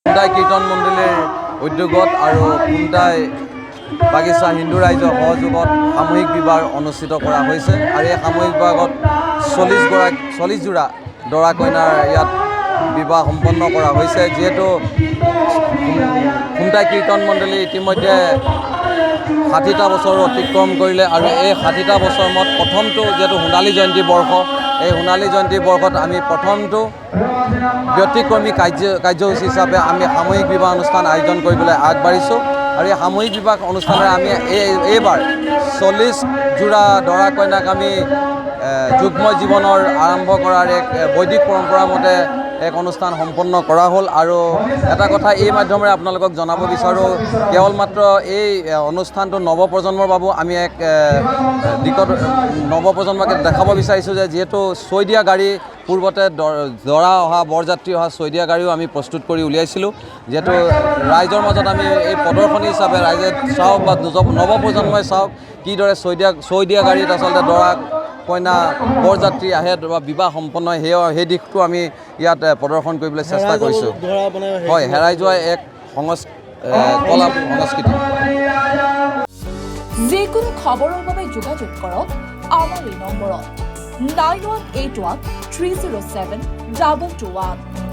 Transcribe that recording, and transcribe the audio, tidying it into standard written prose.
খুমটাই কীৰ্তন মণ্ডলীৰ উদ্যোগত আৰু খুমটাই বাগিচা হিন্দু ৰাইজৰ সহযোগত সামূহিক বিবাহ অনুষ্ঠিত কৰা হৈছে আৰু এই সামূহিক বিবাহত 40 যোৰা দৰা কইনাৰ ইয়াত বিবাহ সম্পন্ন কৰা হৈছে যিহেতু খুমটাই কীৰ্তন মণ্ডলী ইতিমধ্যে 60টা বছৰ অতিক্ৰম কৰিলে আৰু এই 60টা বছৰ মত প্ৰথমটো যিহেতু সোণালী জয়ন্তী বৰ্ষ এই সোণালী জয়ন্তী বৰ্ষত আমি প্ৰথমটো ব্যতিক্ৰমী কাৰ্যসূচী হিচাপে আমি সামূহিক বিবাহ অনুষ্ঠান আয়োজন কৰিবলৈ আগবাঢ়িছোঁ আৰু এই সামূহিক বিবাহ অনুষ্ঠানেৰে আমি এইবাৰ 40 যোৰা দৰা কইনাক আমি যুগ্ম জীৱনৰ আৰম্ভ কৰাৰ এক বৈদিক পৰম্পৰা মতে এক অনুষ্ঠান সম্পন্ন কৰা হ'ল আৰু এটা কথা এই মাধ্যমেৰে আপোনালোকক জনাব বিচাৰোঁ কেৱল মাত্ৰ এই অনুষ্ঠানটো নৱপ্ৰজন্মৰ বাবে আমি এক দিশত নৱপ্ৰজন্মকে দেখাব বিচাৰিছোঁ যে যিহেতু ছয়দীয়া গাড়ী পূৰ্বতে দৰা অহা বৰযাত্ৰী অহা ছয়দীয়া গাড়ীও আমি প্ৰস্তুত কৰি উলিয়াইছিলোঁ যিহেতু ৰাইজৰ মাজত আমি এই প্ৰদৰ্শনী হিচাপে ৰাইজে চাওক বা নৱপ্ৰজন্মই চাওক কিদৰে ছয়দীয়া গাড়ীত আচলতে দৰা কইনা বৰযাত্ৰী আহে বা বিবাহ সম্পন্ন হয় সেই দিশটো আমি ইয়াত প্ৰদৰ্শন কৰিবলৈ চেষ্টা কৰিছোঁ হয় হেৰাই যোৱা এক কলা সংস্কৃতি যিকোনো খবৰৰ বাবে যোগাযোগ কৰক আমাৰ এই নম্বৰত 9181 307 221